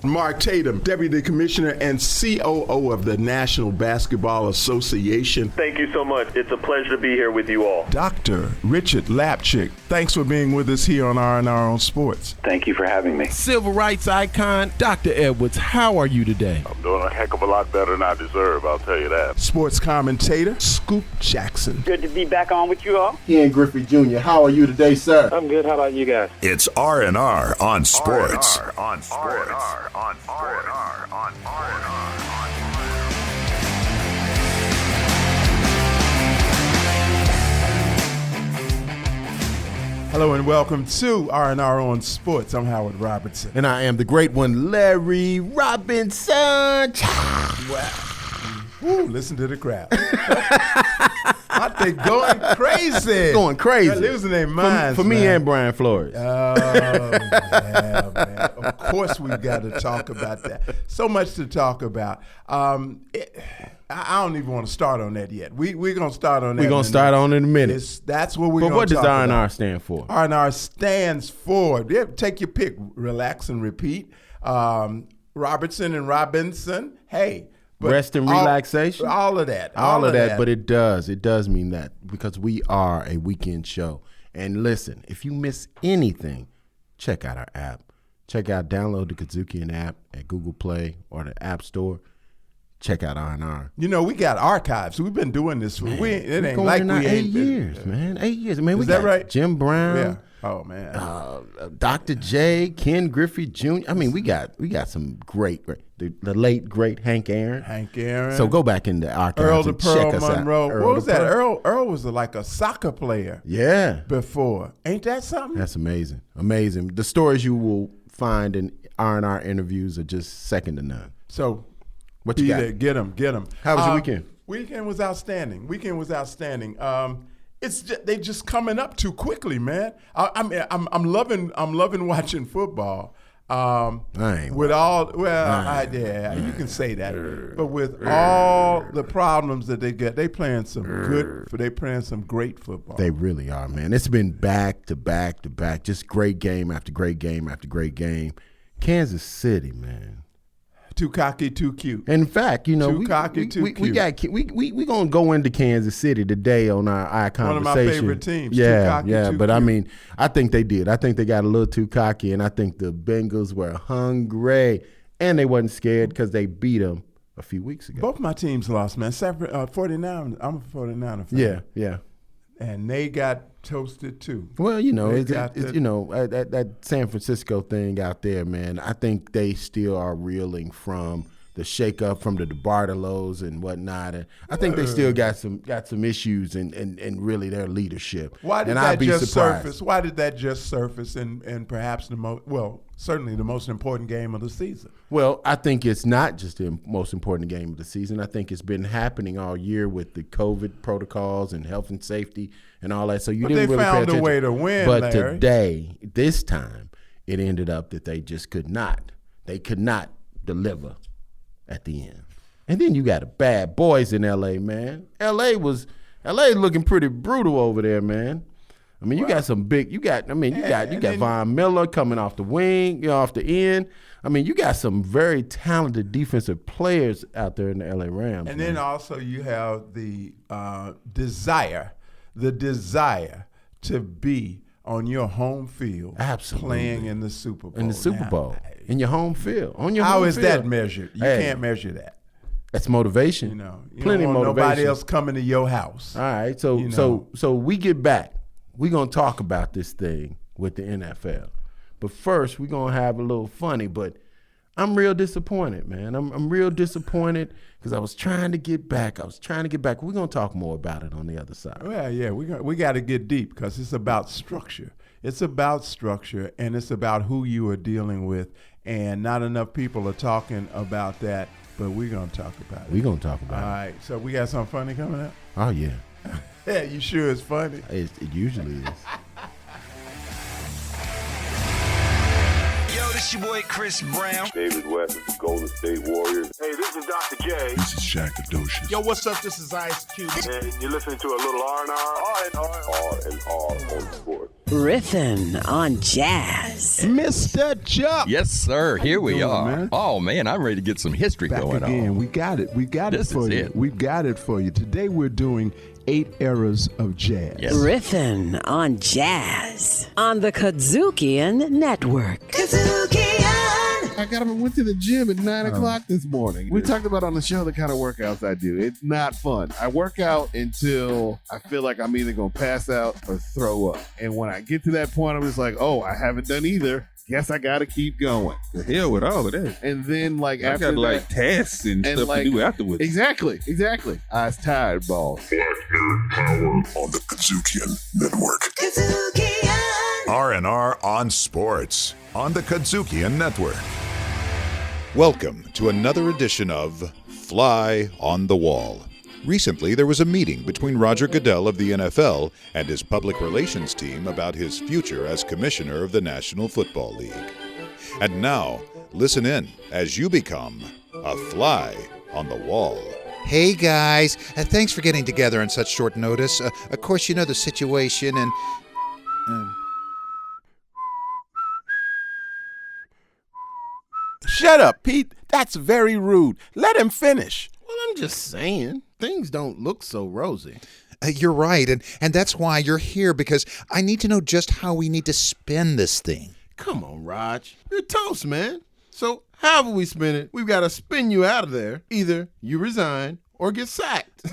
Mark Tatum, Deputy Commissioner and COO of the National Basketball Association. Thank you so much. It's a pleasure to be here with you all. Dr. Richard Lapchick, thanks for being with us here on R&R on Sports. Thank you for having me. Civil rights icon, Dr. Edwards, how are you today? I'm doing a heck of a lot better than I deserve, I'll tell you that. Sports commentator, Scoop Jackson. Good to be back on with you all. Ken Griffey Jr., how are you today, sir? I'm good. How about you guys? It's R&R on Sports. R&R on Sports. R&R on R&R. Hello and welcome to R&R on Sports. I'm Howard Robertson. And I am the great one, Larry Robinson. Wow. Woo, listen to the crowd. Aren't they going crazy? Going crazy. They're losing their minds, for me and Brian Flores. Oh, yeah, man. Of course we've got to talk about that. So much to talk about. I don't even want to start on that yet. We're going to start on that. We're going to start on in a minute. That's what we're going to talk about. But what does R&R stand for? R&R stands for, take your pick, relax and repeat. Robertson and Robinson, hey. Rest and relaxation? All of that. All of that, but it does mean that because we are a weekend show. And listen, if you miss anything, check out our app. Download the Kazukian app at Google Play or the App Store. Check out R&R. You know, we got archives. We've been doing this for it ain't like we ain't 8 years, man. 8 years. Man, Is that right? Jim Brown. Yeah. Oh man. Dr. J, Ken Griffey Jr. I mean, we got some great the late great Hank Aaron. So go back in the archives. Earl the and Pearl check us Monroe. out. What was that? Earl was like a soccer player. Yeah. Before. Ain't that something? That's amazing. Amazing. The stories you will find in R&R interviews are just second to none. So what you got? There. Get them. How was your weekend? Weekend was outstanding. It's just, they just coming up too quickly, man. I'm loving watching football. You can say that. But with all the problems that they get, they playing some great football. They really are, man. It's been back to back to back, just great game after great game after great game. Kansas City, man. Too cocky, too cute. In fact, you know, too cocky, too cute. We gonna go into Kansas City today on our conversation. One of my favorite teams. Yeah, too cocky, yeah. too But cute. I mean, I think they did. I think they got a little too cocky, and I think the Bengals were hungry, and they wasn't scared because they beat them a few weeks ago. Both my teams lost, man. 49. I'm a 49er fan. Yeah. And they got toasted too. Well, you know, that San Francisco thing out there, man. I think they still are reeling from the shakeup from the DeBartolos and whatnot. And I think they still got some issues and really their leadership. Why did that just surface? Why did that just surface in perhaps certainly the most important game of the season? Well, I think it's not just the most important game of the season. I think it's been happening all year with the COVID protocols and health and safety and all that. So you didn't really pay attention. They found a way to win, But Larry. today, this time, it ended up that they just could not. They could not deliver at the end. And then you got the bad boys in L.A., man. L.A. looking pretty brutal over there, man. I mean, you got some big. You got Von Miller coming off the wing, off the end. I mean, you got some very talented defensive players out there in the LA Rams. And then also you have the desire to be on your home field, absolutely, playing in the Super Bowl. In your home field, on your How home is field. that measured? You can't measure that. That's motivation. Plenty don't want motivation. Nobody motivation. else coming to your house. All right, so we get back. We're going to talk about this thing with the NFL. But first, we're going to have a little funny, but I'm real disappointed, man. I'm real disappointed because I was trying to get back. We're going to talk more about it on the other side. Well, yeah, we got to get deep because it's about structure. It's about structure, and it's about who you are dealing with, and not enough people are talking about that, but we're going to talk about it. We're going to talk about it. All right, so we got something funny coming up? Oh, yeah. Yeah, you sure it's funny? It usually is. Yo, this your boy Chris Brown. David West of the Golden State Warriors. Hey, this is Dr. J. This is Shaq Adocious. Yo, what's up? This is Ice Cube. And you're listening to a little R&R. R&R on Sports. Riffin' on jazz. Mr. Chuck. Yes, sir. Here we doing, are. man? Oh, man, I'm ready to get some history Back going again. on. We got it. We got This it for is you. it. We've got it for you. Today we're doing 8 eras of jazz. Yes. Riffin' on jazz on the Kazookian Network. I went to the gym at 9 o'clock this morning. We talked about on the show the kind of workouts I do. It's not fun. I work out until I feel like I'm either going to pass out or throw up. And when I get to that point, I'm just like, oh, I haven't done either. Guess I got to keep going. The hell with all of that. And then, like, I after got like tasks and stuff like, to do afterwards. Exactly. I was tired, boss. Blackbeard Power on the Kazookian Network. R&R on Sports on the Kazookian Network. Welcome to another edition of Fly on the Wall. Recently, there was a meeting between Roger Goodell of the NFL and his public relations team about his future as commissioner of the National Football League. And now, listen in as you become a fly on the wall. Hey guys, thanks for getting together on such short notice. Of course, you know the situation and... Shut up, Pete. That's very rude. Let him finish. Well, I'm just saying, things don't look so rosy. You're right, and that's why you're here, because I need to know just how we need to spin this thing. Come on, Raj. You're toast, man. So however we spin it, we've got to spin you out of there. Either you resign or get sacked.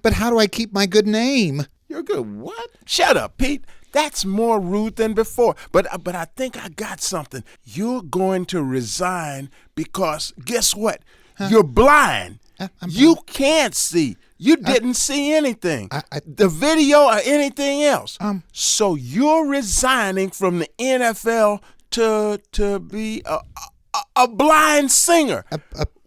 But how do I keep my good name? You're good. What? Shut up, Pete. That's more rude than before. But I think I got something. You're going to resign because guess what? You're blind. You can't see. You didn't see anything. The video or anything else. So you're resigning from the NFL to be a blind singer.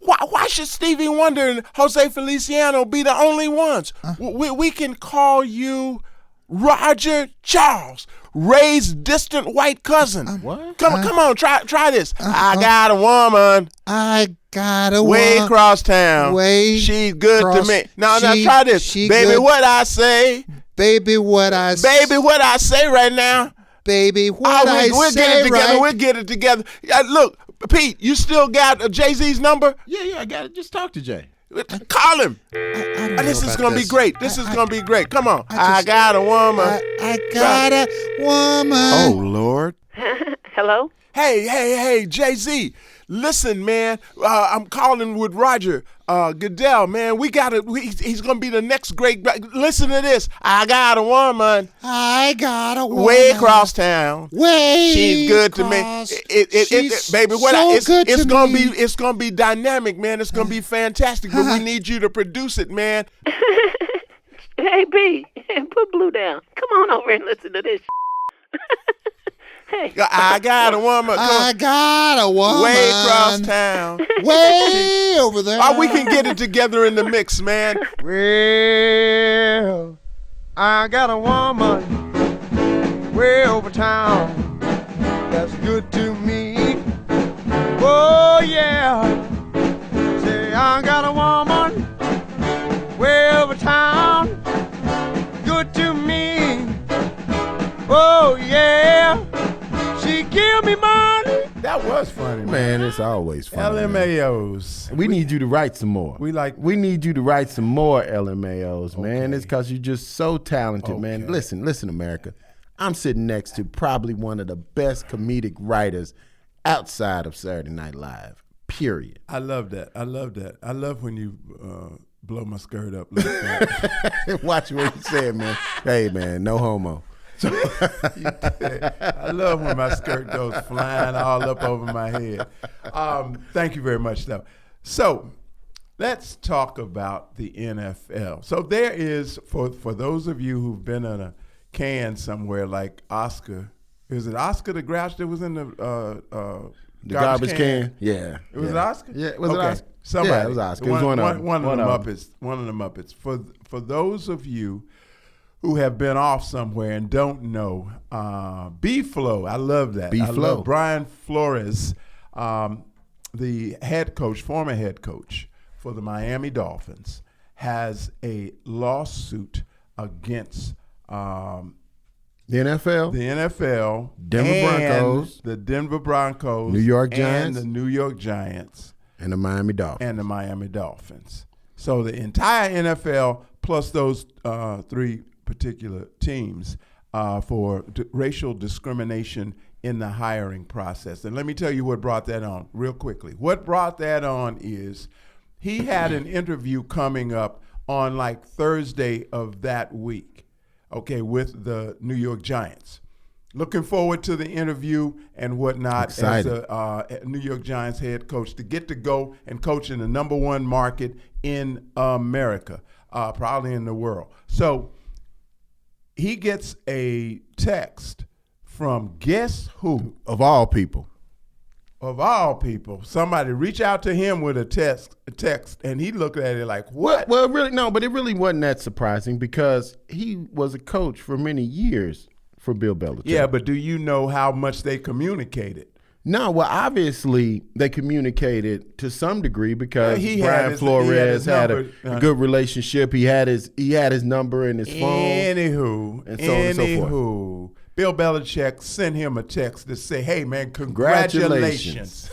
Why should Stevie Wonder and Jose Feliciano be the only ones? We can call you Roger Charles, Ray's distant white cousin. What? Come on, try this. I got a woman. I got a way woman. across town. She's good to me. Now try this. Baby, good. what I say. Baby, what I say. Baby, what I say right now. Baby, what I we'll say get it together. right. We'll get it together. Look, Pete, you still got Jay-Z's number? Yeah, I got it. Just talk to Jay. Call him. This is going to be great. This is going to be great. Come on. I got a woman. I got a woman. Oh, Lord. Hello? Hey, Jay-Z. Listen, man, I'm calling with Roger Goodell, man. He's going to be the next great. Listen to this. I got a woman. I got a woman. Way across town. She's good to me. Baby, it's going to be dynamic, man. It's going to be fantastic, but we need you to produce it, man. Hey, B, put Blue down. Come on over and listen to this. Hey. I got a woman. I got a woman. Way across town. Way over there. We can get it together in the mix, man. Well, I got a woman way over town that's good to me. Oh, yeah. Say, I got a woman way over town, good to me. Oh, yeah. She give me money. That was funny, man. It's always funny. LMAOs. We need you to write some more. We need you to write some more LMAOs, man. It's because you're just so talented, man. Listen, America. I'm sitting next to probably one of the best comedic writers outside of Saturday Night Live, period. I love that. I love when you blow my skirt up like that. Watch what you said, man. Hey, man, no homo. I love when my skirt goes flying all up over my head. Thank you very much, though. So let's talk about the NFL. So there is, for those of you who've been in a can somewhere like Oscar, is it Oscar the Grouch that was in the garbage can? Yeah. It was Oscar? Yeah, was it Oscar? Somebody. Yeah, it was Oscar. It was one of them. One of the Muppets. For those of you who have been off somewhere and don't know, B-Flow, I love that. B-Flow. I love Brian Flores, the former head coach for the Miami Dolphins, has a lawsuit against The NFL, Denver Broncos, the Denver Broncos, New York Giants, and the New York Giants, and the Miami Dolphins. So the entire NFL plus those 3 particular teams for racial discrimination in the hiring process. And let me tell you what brought that on real quickly. What brought that on is he had an interview coming up on like Thursday of that week, okay, with the New York Giants. Looking forward to the interview and whatnot. Excited. As a New York Giants head coach to get to go and coach in the number 1 market in America, probably in the world. So he gets a text from guess who? Of all people. Of all people. Somebody reach out to him with a text, and he looked at it like, what? Well, really, no, but it really wasn't that surprising because he was a coach for many years for Bill Belichick. Yeah, but do you know how much they communicated? No, well, obviously they communicated to some degree because Brian his Flores had number, a good relationship. He had his number in his phone. Anywho, and so on and so forth. Bill Belichick sent him a text to say, hey, man, congratulations.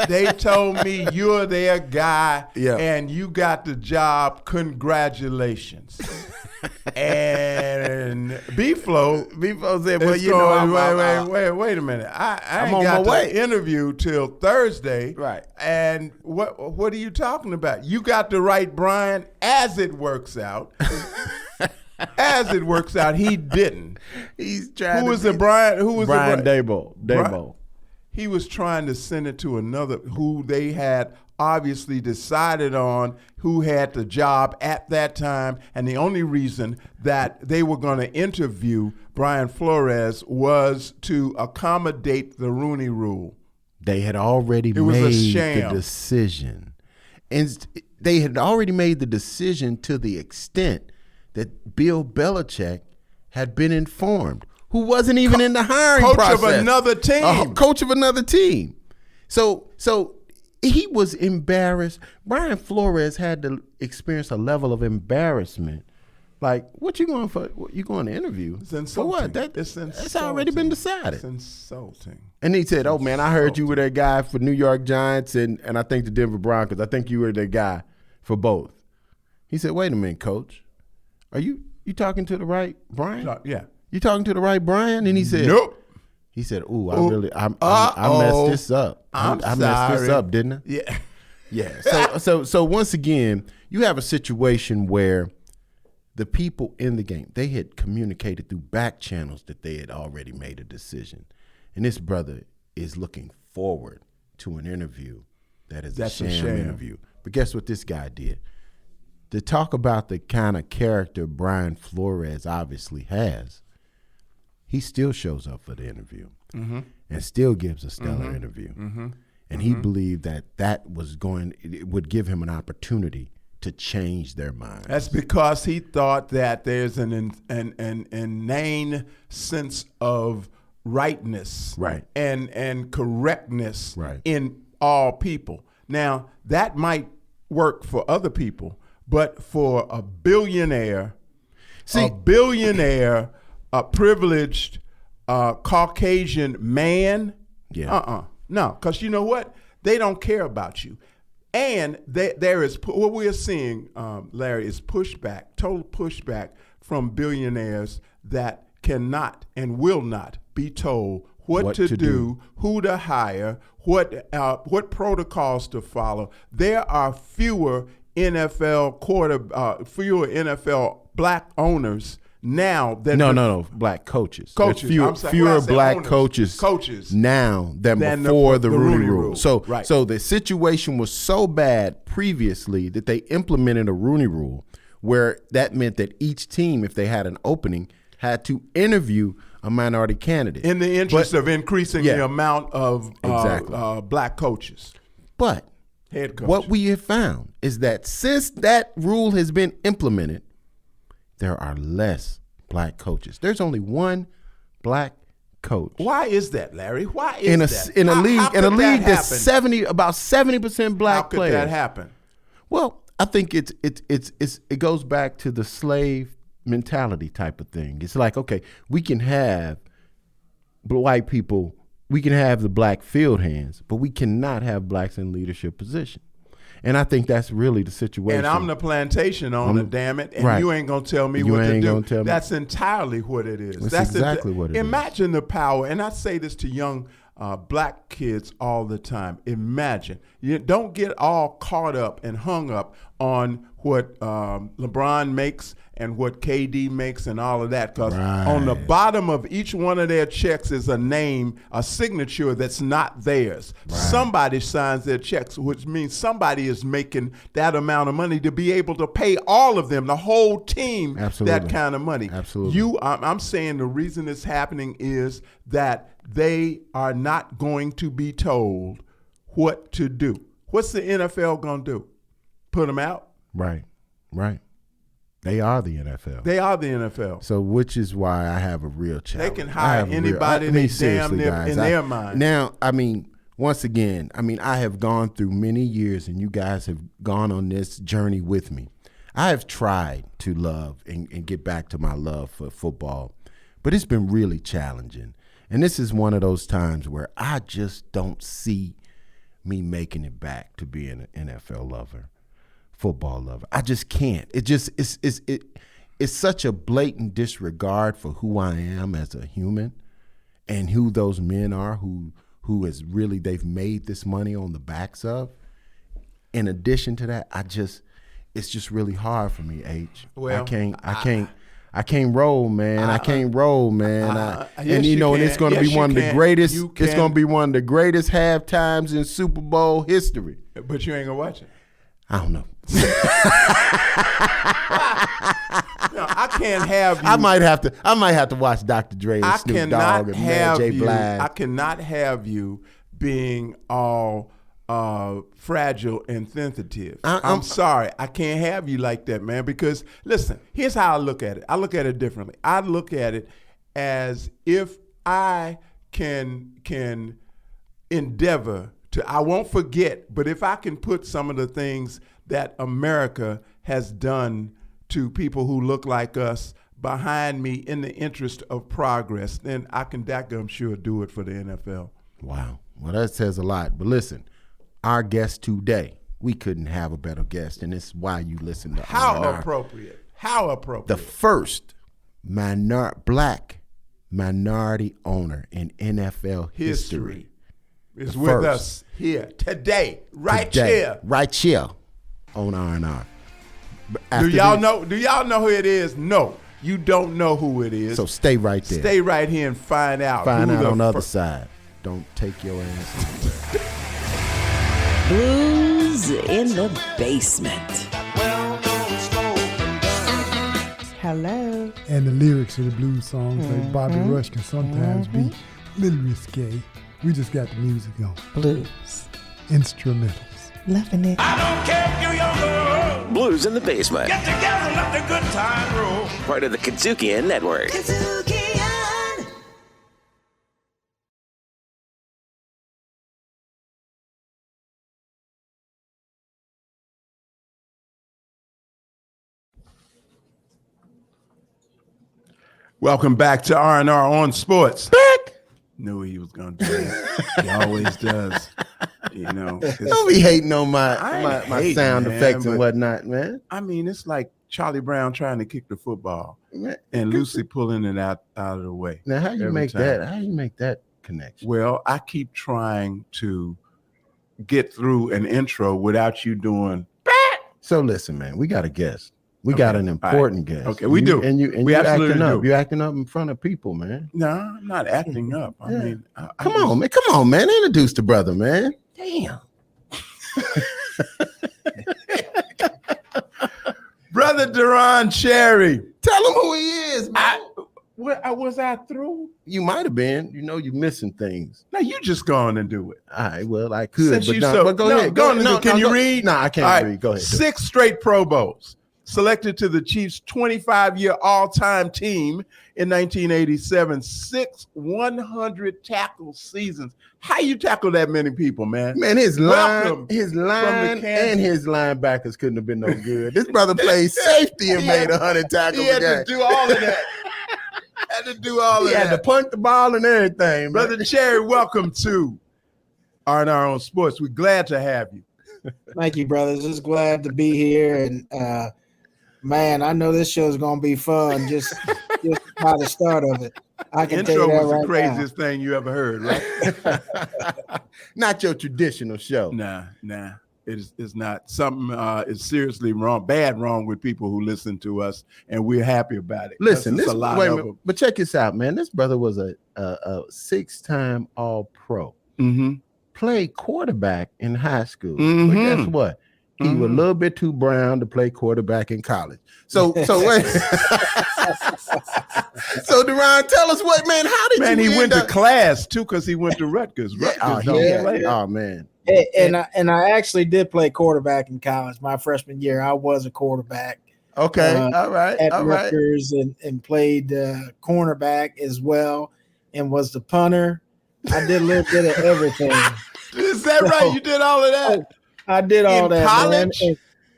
They told me you're their guy and you got the job. Congratulations. And B-Flow said, well, you know, wait a minute. I ain't got the interview till Thursday. Right. And what are you talking about? You got to write Brian as it works out. As it works out, he didn't. He's trying. Who was it, Brian? Who was Brian it? Daboll. He was trying to send it to another who they had obviously decided on, who had the job at that time, and the only reason that they were going to interview Brian Flores was to accommodate the Rooney Rule. They had already made the decision, and they had already made the decision to the extent that Bill Belichick had been informed, who wasn't even in the hiring process. Coach of another team. Coach of another team. So he was embarrassed. Brian Flores had to experience a level of embarrassment. Like, what you going for? You going to interview? It's insulting. For what? That's already been decided. It's insulting. And he said, oh, man, I heard you were that guy for New York Giants and I think the Denver Broncos. I think you were the guy for both. He said, wait a minute, Coach. Are you talking to the right Brian? Yeah. You talking to the right Brian? And he said, nope. He said, I messed this up. I messed this up, didn't I? Yeah. Yeah. So once again, you have a situation where the people in the game, they had communicated through back channels that they had already made a decision. And this brother is looking forward to an interview that's a sham interview. But guess what this guy did? To talk about the kind of character Brian Flores obviously has, he still shows up for the interview and still gives a stellar interview. And he believed that it would give him an opportunity to change their minds. That's because he thought that there's an inane sense of rightness and correctness in all people. Now, that might work for other people, but for a billionaire, a privileged Caucasian man, no, because you know what? They don't care about you. And there is what we are seeing, Larry, is pushback, total pushback from billionaires that cannot and will not be told what to do, who to hire, what protocols to follow. There are fewer NFL black owners now than black coaches. Fewer black coaches now than before the Rooney Rule. So the situation was so bad previously that they implemented a Rooney Rule where that meant that each team, if they had an opening, had to interview a minority candidate in the interest of increasing the amount of black coaches. But head coaches. What we have found is that since that rule has been implemented, there are less black coaches. There's only one black coach. Why is that, Larry? Why is that? In a league that's about 70% black players. How could that happen? Well, I think it goes back to the slave mentality type of thing. It's like, okay, we can have white people, we can have the black field hands, but we cannot have blacks in leadership position. And I think that's really the situation. And I'm the plantation owner, damn it. And right. you ain't going to tell me You what to ain't do. gonna tell me. That's entirely what it is. That's exactly what it is. Imagine the power. And I say this to young black kids all the time. Imagine. You don't get all caught up and hung up on what LeBron makes and what KD makes and all of that. Because on the bottom of each one of their checks is a name, a signature that's not theirs. Right. Somebody signs their checks, which means somebody is making that amount of money to be able to pay all of them, the whole team, that kind of money. Absolutely. I'm saying the reason it's happening is that they are not going to be told what to do. What's the NFL going to do? Put them out? Right. They are the NFL. They are the NFL. So, which is why I have a real challenge. They can hire anybody they damn near in their mind. Now, I mean, once again, I have gone through many years, and you guys have gone on this journey with me. I have tried to love and get back to my love for football, but it's been really challenging. And this is one of those times where I just don't see me making it back to being an NFL lover, football lover. I just can't. It's such a blatant disregard for who I am as a human and who those men are who is really, they've made this money on the backs of. In addition to that, it's just really hard for me, H. Well, I can't roll, man. I can't roll, man. Yes, and and it's going to be one of the greatest. It's going to be one of the greatest halftimes in Super Bowl history. But you ain't gonna watch it. I don't know. No, I can't have you. I might have to watch Dr. Dre and Snoop Dogg and Mary J. Blige. I cannot have you being all fragile and sensitive. I'm sorry. I can't have you like that, man, because listen, here's how I look at it. I look at it differently. I look at it as if I can endeavor to, I won't forget, but if I can put some of the things that America has done to people who look like us behind me in the interest of progress, then I can daggum sure do it for the NFL. Wow. Well, that says a lot. But listen, our guest today, we couldn't have a better guest, and it's why you listen to How appropriate. How appropriate. The first black minority owner in NFL history. Is with us here today, right here on R&R. Do y'all know who it is? No, you don't know who it is. So stay right there. Stay right here and find out. Find out on the other side. Don't take your ass anywhere. Blues in the basement. Hello. And the lyrics of the blues songs, like Bobby Rush, can sometimes be a little risque. We just got the music on. Blues. Instrumentals. Loving it. I don't care if you're young or old. Blues in the basement. Get together and let the good time roll. Part of the Kazukian Network. Kazukian. Welcome back to R&R on Sports. Back. Knew he was gonna do that. He always does. You know. Don't be hating on my sound effects and whatnot, man. I mean, it's like Charlie Brown trying to kick the football and Lucy pulling it out of the way. Now, how you make that connection? Well, I keep trying to get through an intro without you doing. So listen, man, we got a guest. We got an important guest. Okay, we do. And you absolutely acting up. do. You're acting up in front of people, man. No, I'm not acting up. I mean, come on, man. Introduce the brother, man. Damn. Brother Deron Cherry. Tell him who he is, man. Was I through? You might have been. You know, you're missing things. Now you just go on and do it. All right. Well, I could, but go ahead. Can you read? No, I can't read. Go ahead. 6 straight Pro Bowls. selected to the Chiefs' 25-year all-time team in 1987. 6 100 tackle seasons. How you tackle that many people, man? Man, his line Welcome and his linebackers couldn't have been no good. This brother played safety and made 100 tackles. He had to do all of that. He had to punt the ball and everything. Brother Cherry, welcome to R&R on Sports. We're glad to have you. Thank you, brothers. Just glad to be here. And man, I know this show is going to be fun just by the start of it. I can tell you that was right the craziest thing you ever heard, right? Not your traditional show. Nah. It's not. Something is seriously wrong with people who listen to us, and we're happy about it. Listen, this this a lot wait a of minute, them. but check this out, man. This brother was a 6-time All-Pro. Mm-hmm. Played quarterback in high school. Mm-hmm. But guess what? He was a little bit too brown to play quarterback in college. So wait. So Deron, tell us what, man. How did Man, you he went end to class too because he went to Rutgers. Oh man. And I actually did play quarterback in college. My freshman year, I was a quarterback. Okay, all right, at all right. Rutgers and played cornerback as well, and was the punter. I did a little bit of everything. Is that right? You did all of that? I did all that. College? Man.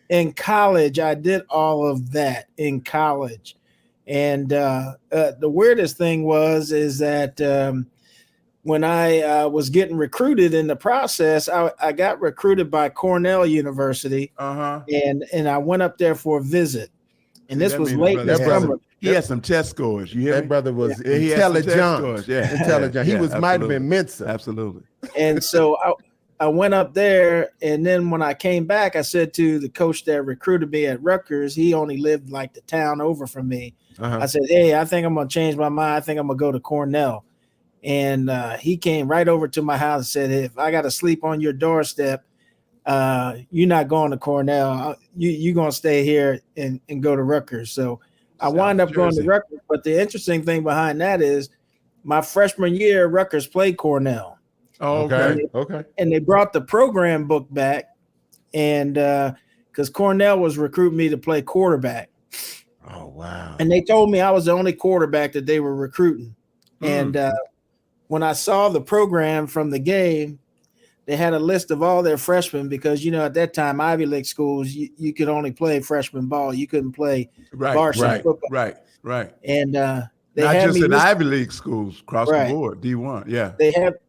In college, I did all of that in college. And the weirdest thing is that when I was getting recruited in the process, I got recruited by Cornell University, and I went up there for a visit. And this was late in the summer. He had some test scores. You hear That me? brother was He had some test intelligent. scores. Yeah. Intelligent. He Yeah, was might have absolutely. been Mensa. Absolutely. And so I went up there, and then when I came back, I said to the coach that recruited me at Rutgers, he only lived like the town over from me. I said, hey, I think I'm going to change my mind. I think I'm going to go to Cornell. And he came right over to my house and said, if I got to sleep on your doorstep, you're not going to Cornell. You're going to stay here and go to Rutgers. So I wound up going to Rutgers. But the interesting thing behind that is my freshman year, Rutgers played Cornell. Oh, okay. And they brought the program book back, and because Cornell was recruiting me to play quarterback. Oh, wow. And they told me I was the only quarterback that they were recruiting. And when I saw the program from the game, they had a list of all their freshmen because, at that time, Ivy League schools, you could only play freshman ball. You couldn't play varsity football. Right. And they not had just me in listed, Ivy League schools, across the board, D1. Yeah.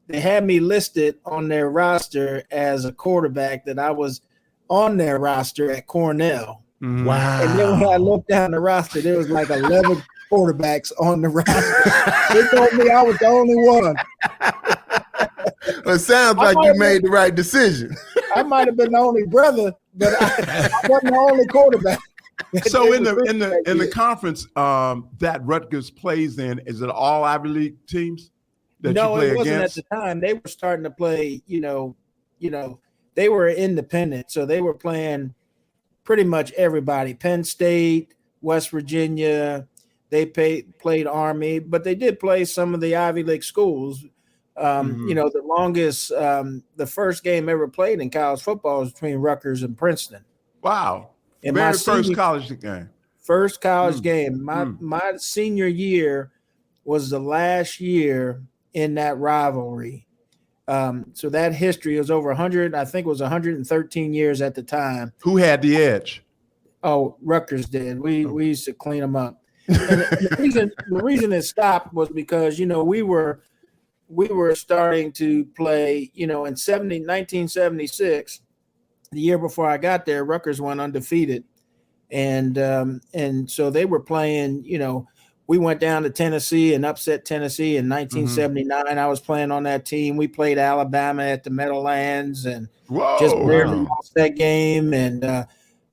They had me listed on their roster as a quarterback that I was on their roster at Cornell. Wow. And then when I looked down the roster, there was like 11 quarterbacks on the roster. They told me I was the only one. Well, it sounds like you made the right decision. I might have been the only brother, but I wasn't the only quarterback. So in the conference that Rutgers plays in, is it all Ivy League teams that you play it wasn't against? at the time. They were starting to play, they were independent. So they were playing pretty much everybody. Penn State, West Virginia, they played Army, but they did play some of the Ivy League schools. The longest, the first game ever played in college football was between Rutgers and Princeton. Wow. And Very my first college game. First college game. My senior year was the last year in that rivalry. So that history was over 100. I think it was 113 years at the time. Who had the edge? Oh, Rutgers did. We used to clean them up. And the reason it stopped was because we were starting to play. In 1976. The year before I got there, Rutgers went undefeated, and so they were playing. We went down to Tennessee and upset Tennessee in 1979. I was playing on that team. We played Alabama at the Meadowlands and just barely lost that game. And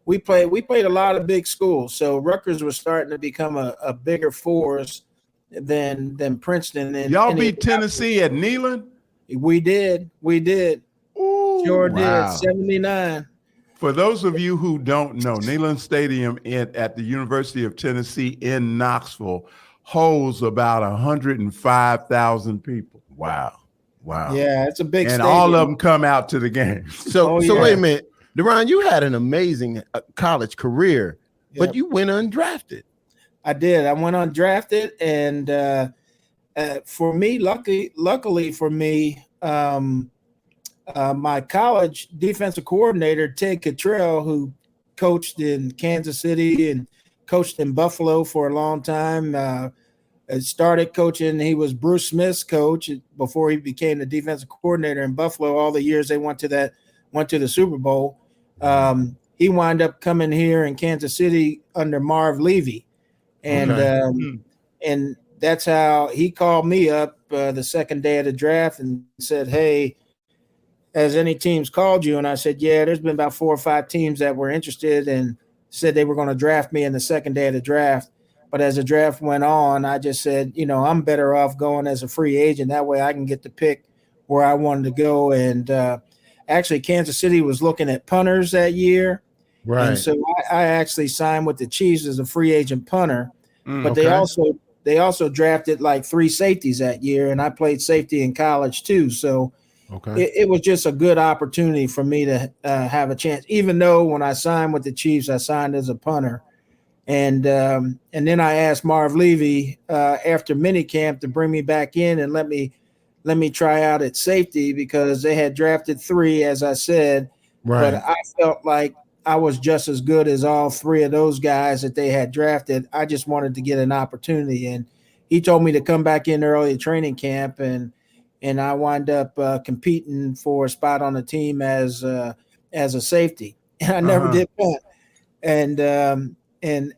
we played a lot of big schools. So Rutgers was starting to become a bigger force than Princeton. And y'all beat Tennessee at Neyland? We did. Sure did. 79. For those of you who don't know, Neyland Stadium at the University of Tennessee in Knoxville holds about 105,000 people. Wow. Yeah, it's a big and stadium. all of them come out to the game. So wait a minute. Deron, you had an amazing college career. But you went undrafted. I did. I went undrafted, and for me, luckily for me, my college defensive coordinator, Ted Cottrell, who coached in Kansas City and coached in Buffalo for a long time, started coaching. He was Bruce Smith's coach before he became the defensive coordinator in Buffalo. All the years they went to the Super Bowl. He wound up coming here in Kansas City under Marv Levy, and and that's how he called me up the second day of the draft and said, "Hey, has any teams called you?" And I said, "Yeah, there's been about 4 or 5 teams that were interested and said they were going to draft me in the second day of the draft." But as the draft went on, I just said, I'm better off going as a free agent. That way I can get to pick where I wanted to go. And actually, Kansas City was looking at punters that year. Right. And so I actually signed with the Chiefs as a free agent punter. But they also drafted like 3 safeties that year, and I played safety in college too. So it was just a good opportunity for me to have a chance, even though when I signed with the Chiefs, I signed as a punter. And then I asked Marv Levy after minicamp to bring me back in and let me try out at safety because they had drafted 3, as I said. Right. But I felt like I was just as good as all 3 of those guys that they had drafted. I just wanted to get an opportunity, and he told me to come back in early training camp, and I wound up competing for a spot on the team as a safety. And I never did punt. And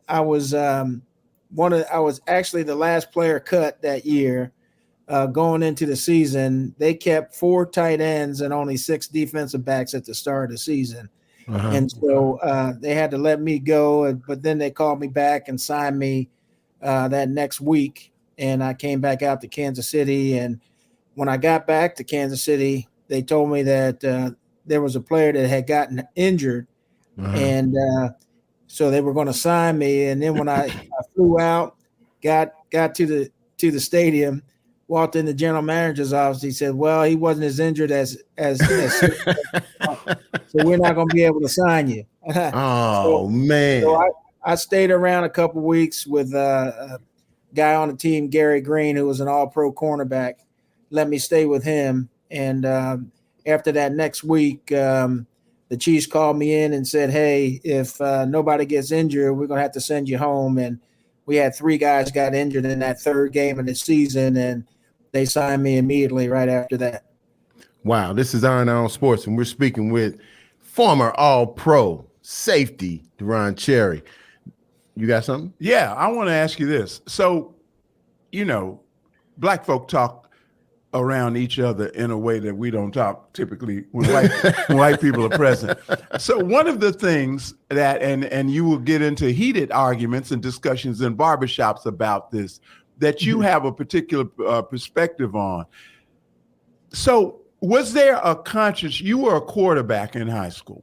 I was I was actually the last player cut that year. Going into the season, they kept 4 tight ends and only 6 defensive backs at the start of the season. And so they had to let me go, but then they called me back and signed me that next week. And I came back out to Kansas City. And when I got back to Kansas City, they told me that there was a player that had gotten injured. And so they were going to sign me. And then when I flew out, got to the stadium, walked in the general manager's office, he said, "Well, he wasn't as injured as so we're not going to be able to sign you." Man. So I stayed around a couple of weeks with a guy on the team, Gary Green, who was an all-pro cornerback. Let me stay with him. And after that next week, the Chiefs called me in and said, "Hey, if nobody gets injured, we're going to have to send you home." And we had 3 guys got injured in that 3rd game of the season, and they signed me immediately right after that. Wow, this is Iron Sports, and we're speaking with former All-Pro safety Deron Cherry. You got something? Yeah, I want to ask you this. So, black folk talk around each other in a way that we don't talk typically when white people are present. So one of the things that, and you will get into heated arguments and discussions in barbershops about this, that you have a particular perspective on. So was there a conscious, you were a quarterback in high school,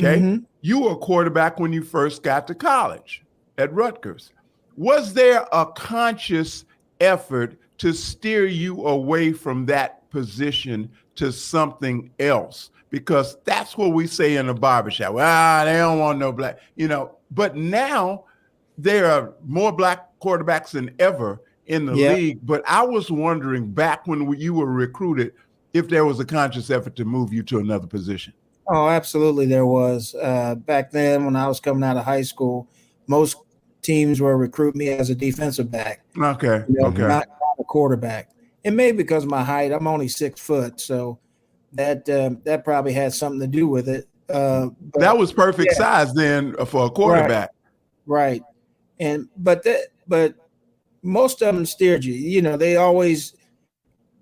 okay? You were a quarterback when you first got to college at Rutgers. Was there a conscious effort to steer you away from that position to something else? Because that's what we say in the barbershop. Well, they don't want no black, but now there are more black quarterbacks than ever in the league. But I was wondering back when you were recruited, if there was a conscious effort to move you to another position. Oh, absolutely. There was. Back then when I was coming out of high school, most teams were recruiting me as a defensive back. Okay. Not a quarterback. It may be because of my height. I'm only 6 foot, so that probably had something to do with it. That was perfect size then for a quarterback. Right. And but most of them steered you. They always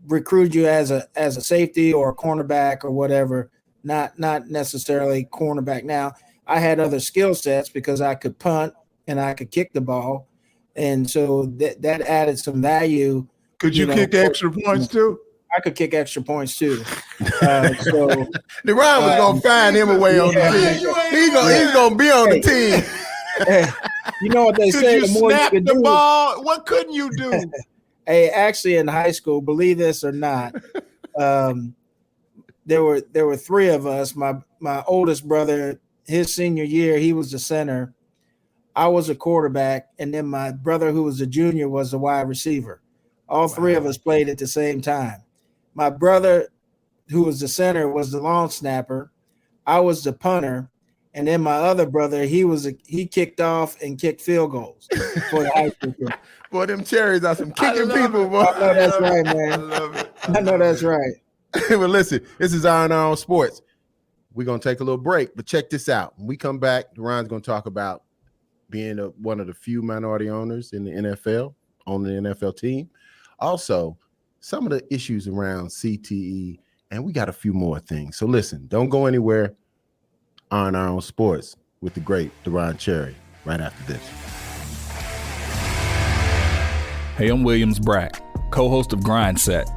recruited you as a safety or a cornerback or whatever, not necessarily cornerback. Now, I had other skill sets because I could punt and I could kick the ball. And so that added some value. Could you kick extra points too? I could kick extra points too. So Deron was gonna find him a way on the team. He's gonna be on the team. You know what they say? You the more snap you could the do, ball. What couldn't you do? Hey, actually, in high school, believe this or not, there were 3 of us. My oldest brother, his senior year, he was the center. I was a quarterback, and then my brother, who was a junior, was the wide receiver. All three of us played at the same time. My brother, who was the center, was the long snapper. I was the punter. And then my other brother, he kicked off and kicked field goals for the high school team. Boy, them cherries are some kicking people, boy. I know that's right, man. I love it. I know that's right. Well, listen, this is R&R on Sports. We're going to take a little break, but check this out. When we come back, Deron's going to talk about being one of the few minority owners in the NFL, on the NFL team. Also, some of the issues around CTE, and we got a few more things. So listen, don't go anywhere. On our own sports with the great Deron Cherry right after this. Hey, I'm Williams Brack, co-host of Grind Set.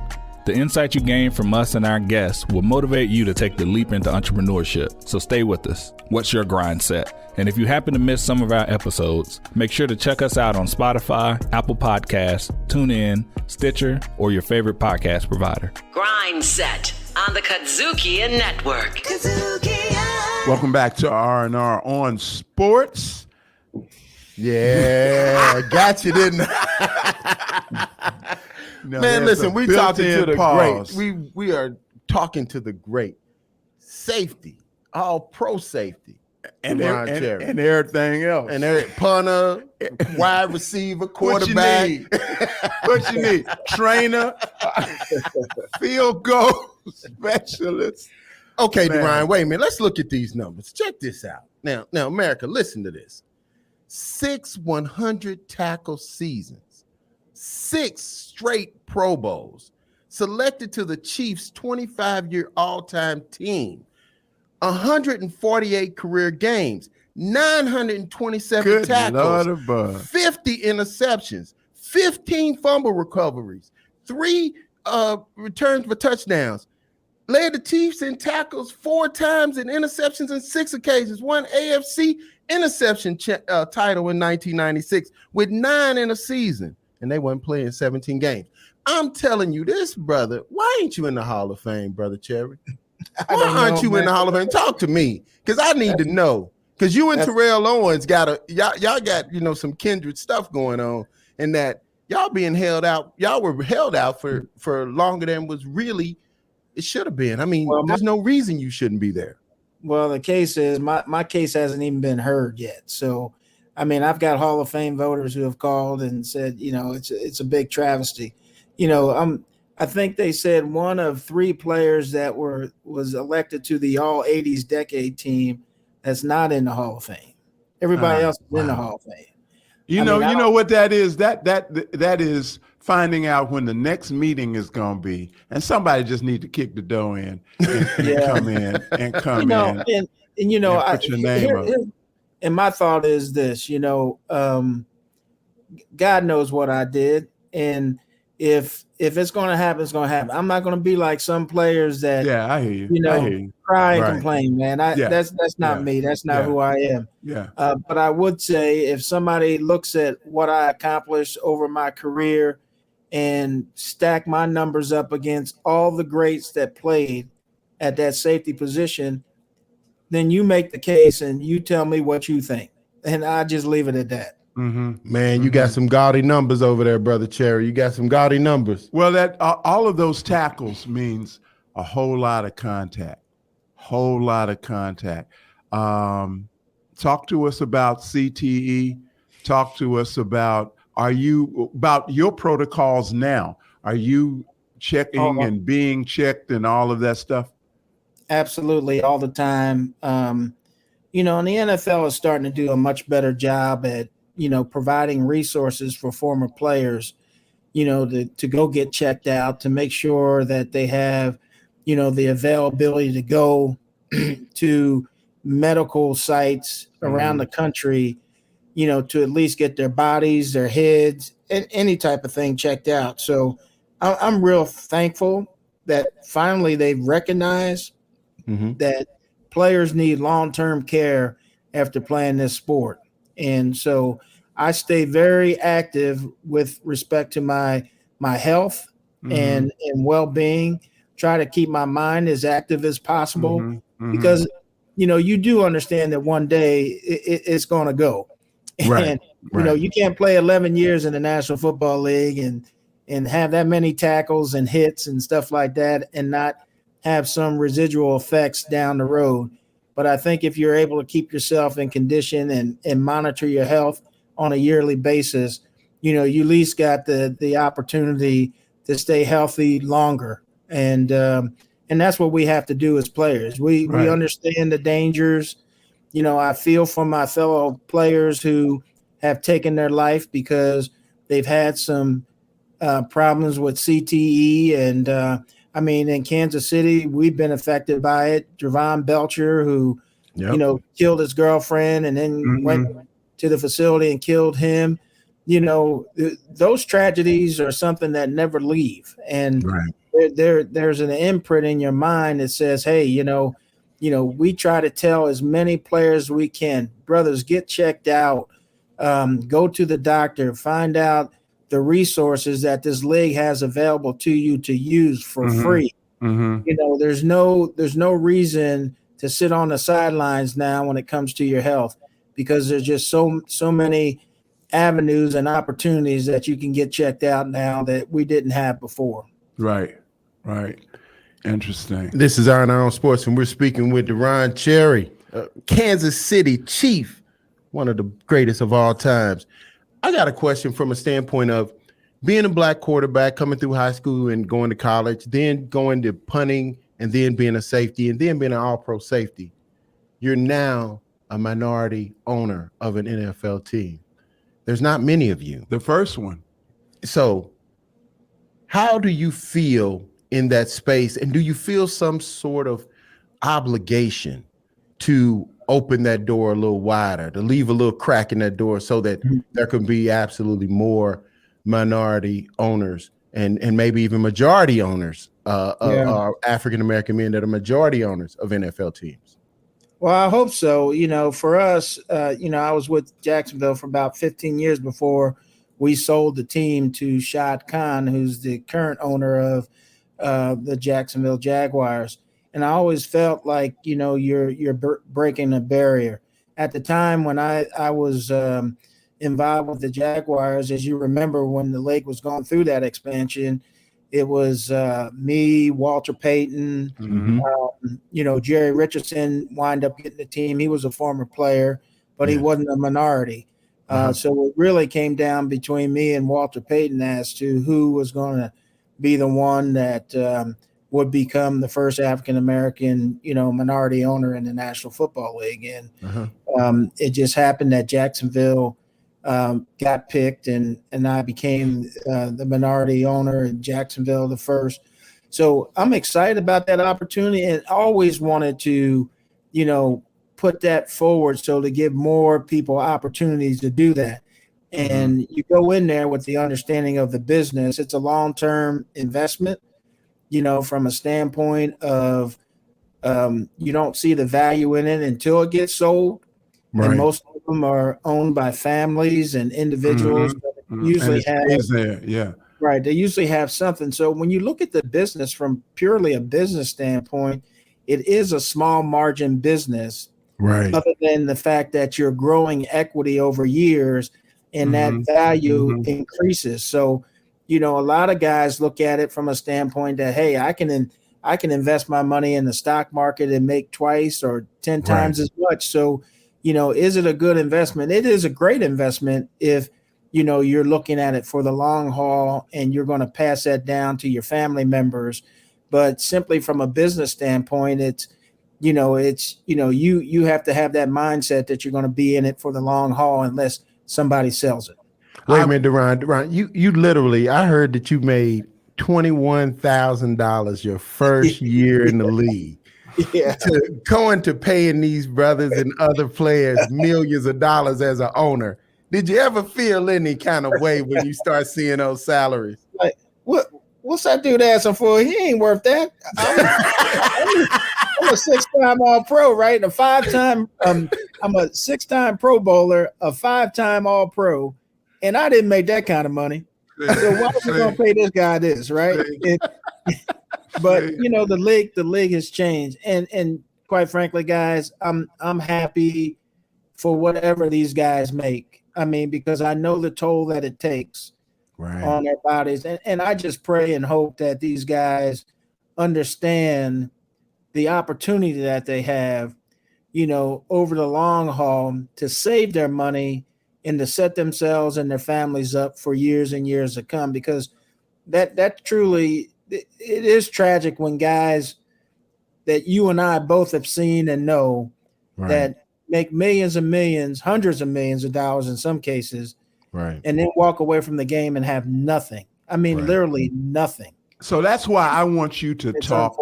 The insight you gain from us and our guests will motivate you to take the leap into entrepreneurship. So stay with us. What's your grind set? And if you happen to miss some of our episodes, make sure to check us out on Spotify, Apple Podcasts, TuneIn, Stitcher, or your favorite podcast provider. Grind Set on the Kadzukian Network. Welcome back to R&R on Sports. Yeah, got you, didn't I? No, man, listen, we talking to the great. We are talking to the great safety, all pro safety, and everything else, and punter, wide receiver, quarterback. What you need? Trainer, field goal specialist. Okay, Deron, wait a minute. Let's look at these numbers. Check this out. Now, America, listen to this. 6 100 tackle seasons, 6 straight Pro Bowls, selected to the Chiefs' 25-year all-time team, 148 career games, 927 Good tackles, Lord above. 50 interceptions, 15 fumble recoveries, 3 returns for touchdowns. Led the Chiefs in tackles 4 times and interceptions in 6 occasions. Won AFC interception title in 1996 with 9 in a season. And they weren't playing 17 games. I'm telling you this, brother. Why ain't you in the Hall of Fame, Brother Cherry? Why aren't you in the Hall of Fame? Talk to me, because I need to know. Because you and Terrell Owens y'all got some kindred stuff going on, and that y'all being held out. Y'all were held out for longer than was really it should have been. I mean, there's no reason you shouldn't be there. Well, the case is my case hasn't even been heard yet. So, I mean, I've got Hall of Fame voters who have called and said, it's a big travesty. I think they said one of 3 players that was elected to the All 80s Decade team that's not in the Hall of Fame. Everybody else is in the Hall of Fame. You know what that is? That is finding out when the next meeting is going to be, and somebody just need to kick the door in and come in. Put your name up. And my thought is this, God knows what I did, and if it's going to happen, it's going to happen. I'm not going to be like some players that I hear you. Cry and complain, man. That's not me. That's not who I am. Yeah. But I would say if somebody looks at what I accomplished over my career and stack my numbers up against all the greats that played at that safety position, then you make the case and you tell me what you think. And I just leave it at that. Mm-hmm. Man, you got some gaudy numbers over there, Brother Cherry. You got some gaudy numbers. Well, that all of those tackles means a whole lot of contact. Talk to us about CTE. Talk to us about your protocols now. Are you checking and being checked and all of that stuff? Absolutely, all the time. And the NFL is starting to do a much better job at providing resources for former players, to go get checked out, to make sure that they have, the availability to go to medical sites around the country, to at least get their bodies, their heads, and any type of thing checked out. So I'm real thankful that finally they've recognized that players need long-term care after playing this sport. And so I stay very active with respect to my health and well-being, try to keep my mind as active as possible because, you do understand that one day it's going to go. Right. And you know, you can't play 11 years in the National Football League and have that many tackles and hits and stuff like that and not have some residual effects down the road. But I think if you're able to keep yourself in condition and monitor your health on a yearly basis, you know, you at least got the opportunity to stay healthy longer. And that's what we have to do as players. We understand the dangers. You know, I feel for my fellow players who have taken their life because they've had some problems with CTE. And I mean, in Kansas City, we've been affected by it. Javon Belcher, who, you know, killed his girlfriend and then went to the facility and killed him. You know, those tragedies are something that never leave. And there's an imprint in your mind that says, hey, you know, we try to tell as many players as we can, brothers, get checked out, go to the doctor, find out the resources that this league has available to you to use for free. You know, there's no reason to sit on the sidelines now when it comes to your health, because there's just so many avenues and opportunities that you can get checked out now that we didn't have before. Right. Interesting. This is Iron On Sports, and we're speaking with Deron Cherry, Kansas City Chief, one of the greatest of all times. I got a question from a standpoint of being a black quarterback, coming through high school and going to college, then going to punting, and then being a safety, and then being an all-pro safety. You're now a minority owner of an NFL team. There's not many of you. The first one. So how do you feel in that space? And do you feel some sort of obligation to open that door a little wider, to leave a little crack in that door so that there can be absolutely more minority owners and maybe even majority owners of African-American men that are majority owners of NFL teams? Well, I hope so. You know, for us, you know, I was with Jacksonville for about 15 years before we sold the team to Shad Khan, who's the current owner of the Jacksonville Jaguars. And I always felt like, you know, you're breaking a barrier. At the time when I was involved with the Jaguars, as you remember, when the league was going through that expansion, it was me, Walter Payton, you know, Jerry Richardson wind up getting the team. He was a former player, but he wasn't a minority. So it really came down between me and Walter Payton as to who was going to be the one that would become the first African-American, you know, minority owner in the National Football League. And it just happened that Jacksonville got picked and I became the minority owner in Jacksonville, the first. So I'm excited about that opportunity and always wanted to, you know, put that forward so to give more people opportunities to do that. And you go in there with the understanding of the business. It's a long-term investment, you know, from a standpoint of you don't see the value in it until it gets sold. Right. And most of them are owned by families and individuals that usually have right. They usually have something. So when you look at the business from purely a business standpoint, it is a small margin business. Right. Other than the fact that you're growing equity over years and that value increases. So, you know, a lot of guys look at it from a standpoint that, hey, I can invest my money in the stock market and make twice or 10 times as much. So, you know, is it a good investment? It is a great investment if, you know, you're looking at it for the long haul and you're going to pass that down to your family members. But simply from a business standpoint, you have to have that mindset that you're going to be in it for the long haul unless somebody sells it. Wait a minute, Deron, you literally, I heard that you made $21,000 your first year in the league. Yeah. Going to paying these brothers and other players millions of dollars as an owner. Did you ever feel any kind of way when you start seeing those salaries? Like, what's that dude asking for? He ain't worth that. I'm a 6-time All-Pro, right? And a 5-time. I'm a 6-time Pro Bowler, a 5-time All-Pro, and I didn't make that kind of money. So why are we gonna pay this guy this, right? But you know, the league has changed, and quite frankly, guys, I'm happy for whatever these guys make. I mean, because I know the toll that it takes on their bodies. And I just pray and hope that these guys understand the opportunity that they have, you know, over the long haul to save their money and to set themselves and their families up for years and years to come. Because that truly, it is tragic when guys that you and I both have seen and know that make millions and millions, hundreds of millions of dollars in some cases, and then walk away from the game and have nothing. I mean, literally nothing. So that's why I want you to talk.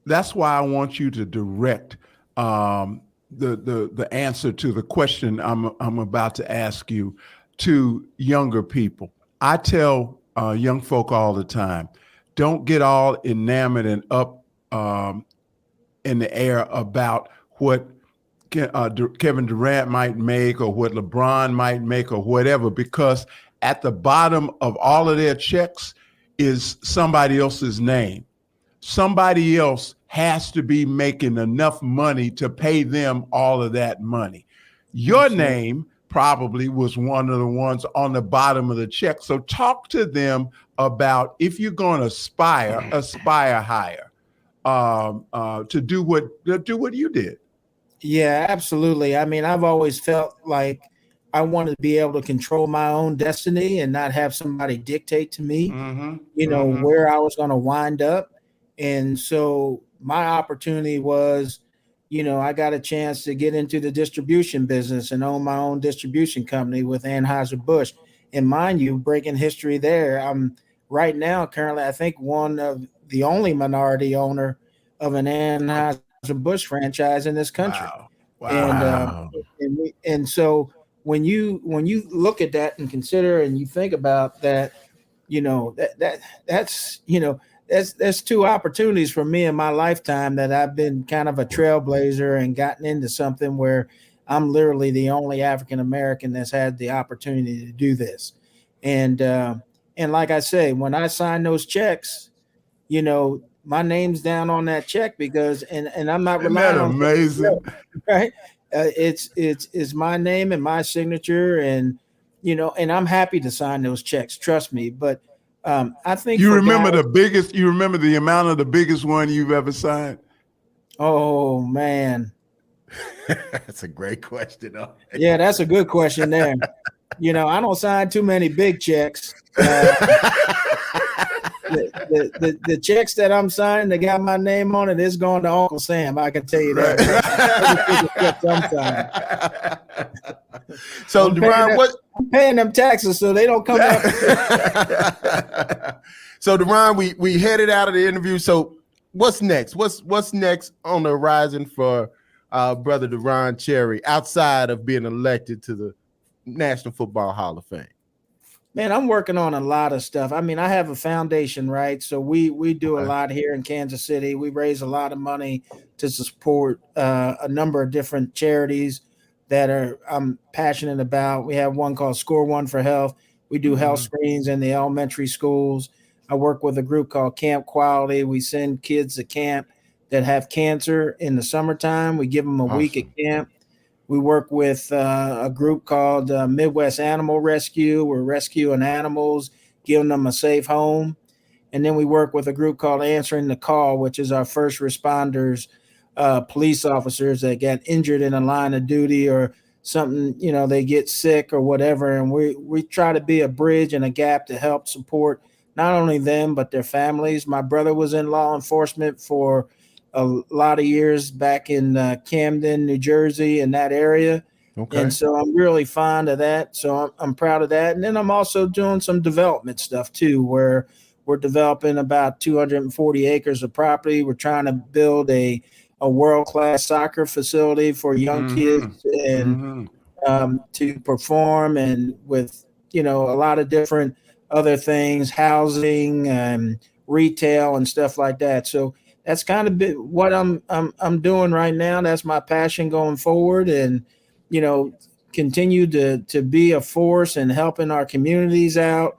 That's why I want you to direct the answer to the question I'm about to ask you to younger people. I tell young folk all the time, don't get all enamored and up in the air about what Kevin Durant might make or what LeBron might make or whatever, because at the bottom of all of their checks is somebody else's name. Somebody else has to be making enough money to pay them all of that money. Your name probably was one of the ones on the bottom of the check. So talk to them about, if you're going to aspire higher to do what you did. Yeah, absolutely. I mean, I've always felt like I wanted to be able to control my own destiny and not have somebody dictate to me, where I was going to wind up. And so my opportunity was, I got a chance to get into the distribution business and own my own distribution company with Anheuser-Busch. And mind you, breaking history there, I'm right now currently, I think, one of the only minority owner of an Anheuser-Busch franchise in this country. Wow. And so when you look at that and consider and you think about that, that's two opportunities for me in my lifetime that I've been kind of a trailblazer and gotten into something where I'm literally the only African American that's had the opportunity to do this. And like I say, when I sign those checks, my name's down on that check because, and I'm not relying on amazing, right? It's my name and my signature, and and I'm happy to sign those checks. Trust me. But I think you remember the amount of the biggest one you've ever signed? Oh man, that's a great question. Yeah, that's a good question there. I don't sign too many big checks. The checks that I'm signing that got my name on it is going to Uncle Sam. I can tell you that. So, Deron, I'm paying them taxes so they don't come up. So, Deron, we headed out of the interview. So, what's next? What's next on the horizon for brother Deron Cherry outside of being elected to the National Football Hall of Fame? Man, I'm working on a lot of stuff. I mean, I have a foundation, right? So we do a lot here in Kansas City. We raise a lot of money to support a number of different charities that I'm passionate about. We have one called Score One for Health. We do health screens in the elementary schools. I work with a group called Camp Quality. We send kids to camp that have cancer in the summertime. We give them a week at camp. We work with a group called Midwest Animal Rescue. We're rescuing animals, giving them a safe home. And then we work with a group called Answering the Call, which is our first responders, police officers that get injured in a line of duty or something, they get sick or whatever. And we try to be a bridge and a gap to help support not only them, but their families. My brother was in law enforcement for a lot of years back in Camden, New Jersey, in that area. Okay. And so I'm really fond of that. So I'm proud of that. And then I'm also doing some development stuff too, where we're developing about 240 acres of property. We're trying to build a world-class soccer facility for young kids and to perform, and with, a lot of different other things, housing and retail and stuff like that. So that's kind of what I'm doing right now. That's my passion going forward, and continue to be a force and helping our communities out.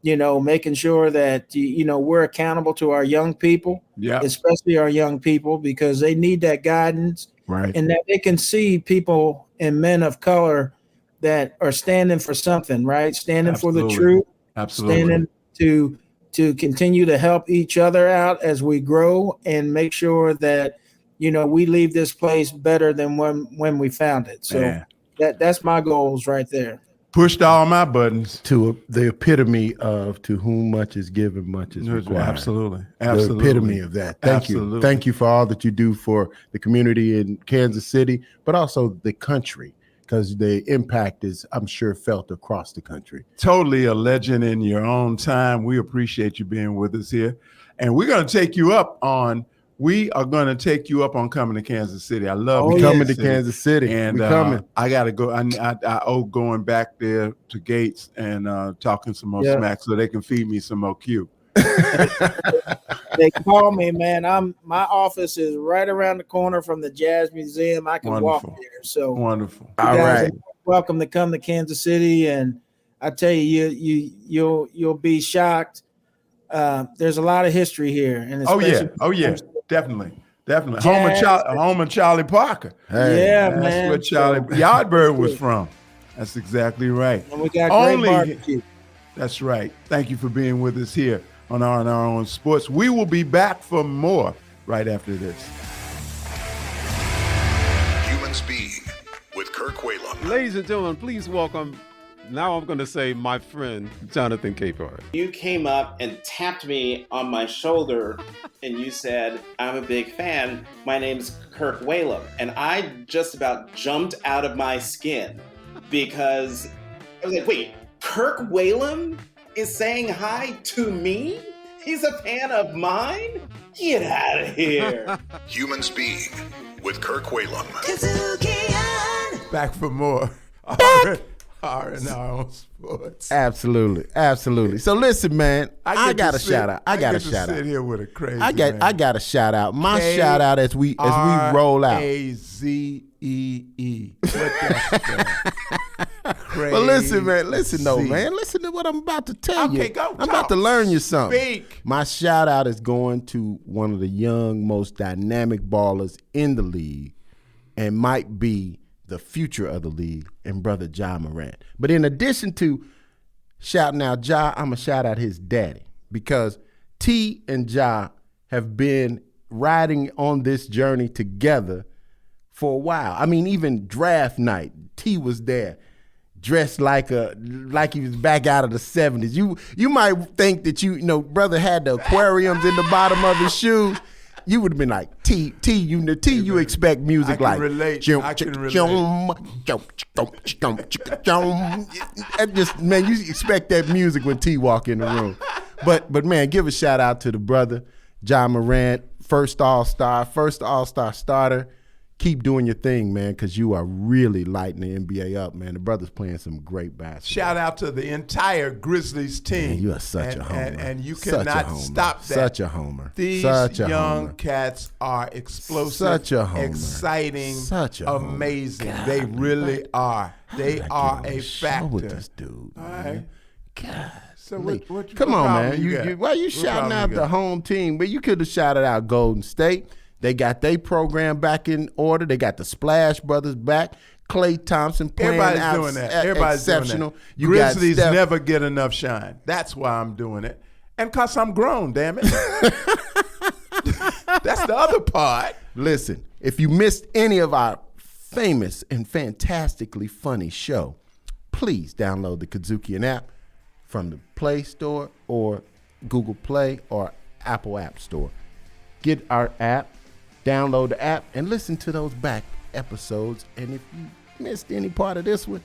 Making sure that we're accountable to our young people, especially our young people, because they need that guidance, right? And that they can see people and men of color that are standing for something, right? Standing Absolutely. for the truth. Absolutely. Standing to continue to help each other out as we grow and make sure that, we leave this place better than when we found it. So that's my goals right there. Pushed all my buttons. To the epitome of to whom much is given, much is required. Absolutely. The epitome of that. Thank you. Thank you for all that you do for the community in Kansas City, but also the country, because the impact is, I'm sure, felt across the country. Totally a legend in your own time. We appreciate you being with us here. And we are going to take you up on coming to Kansas City. I love coming to Kansas City. And I got to go. I owe going back there to Gates and talking some more smack so they can feed me some more Q. They call me, man. My office is right around the corner from the Jazz Museum. I can walk there. So wonderful. All right. Welcome to come to Kansas City. And I tell you'll be shocked. There's a lot of history here. And definitely. Home of Charlie Parker. Hey, man. That's where Charlie Yardbird was from. That's exactly right. And we got great barbecue. That's right. Thank you for being with us here on R&R on Sports. We will be back for more right after this. Humans Being with Kirk Whalum. Ladies and gentlemen, please welcome, now I'm going to say my friend, Jonathan Capehart. You came up and tapped me on my shoulder and you said, I'm a big fan. My name's Kirk Whalum. And I just about jumped out of my skin because I was like, wait, Kirk Whalum is saying hi to me? He's a fan of mine? Get out of here. Humans Being with Kirk Whalum. Back for more. R&R on Sports. Absolutely. So listen, man, I got a shout out. I got a shout out. Sit here with a crazy I got a shout out. My shout out as we roll out. Azee. But listen, man. Listen to what I'm about to tell you. I'm about to learn you something. Speak. My shout out is going to one of the young, most dynamic ballers in the league, and might be the future of the league, and brother Ja Morant. But in addition to shouting out Ja, I'm going to shout out his daddy, because T and Ja have been riding on this journey together for a while. I mean, even draft night, T was there, dressed like he was back out of the 70s. You might think that brother had the aquariums in the bottom of his shoes. You would have been like, T, you expect music like. I can relate. Man, you expect that music when T walk in the room. But man, give a shout out to the brother, Ja Morant, first all-star starter. Keep doing your thing, man, because you are really lighting the NBA up, man. The brother's playing some great basketball. Shout out to the entire Grizzlies team. Man, you are such a homer. And you cannot stop that. Such a homer. These young cats are explosive, such a homer. Exciting, such a amazing. God, they really are. They are a factor. With this dude, all right. God. So come on, man. Why you shouting out the home team? But you could have shouted out Golden State. They got their program back in order. They got the Splash Brothers back. Klay Thompson playing doing that. Everybody's exceptional. Doing that. Grizzlies never get enough shine. That's why I'm doing it. And because I'm grown, damn it. That's the other part. Listen, if you missed any of our famous and fantastically funny show, please download the Kazukian app from the Play Store or Google Play or Apple App Store. Get our app. Download the app and listen to those back episodes. And if you missed any part of this one,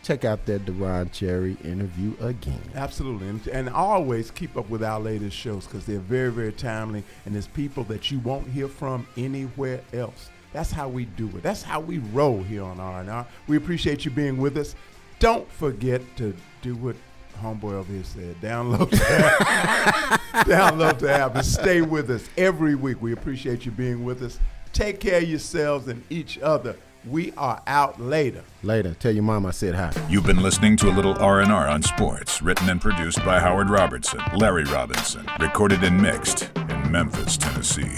check out that Deron Cherry interview again. Absolutely. And always keep up with our latest shows because they're very, very timely. And there's people that you won't hear from anywhere else. That's how we do it. That's how we roll here on R&R. We appreciate you being with us. Don't forget to do what homeboy over here said. Download the app. Download the app and stay with us every week. We appreciate you being with us. Take care of yourselves and each other. We are out later. Tell your mom I said hi. You've been listening to a little R&R on Sports, written and produced by Howard Robertson, Larry Robinson, recorded and mixed in Memphis, Tennessee.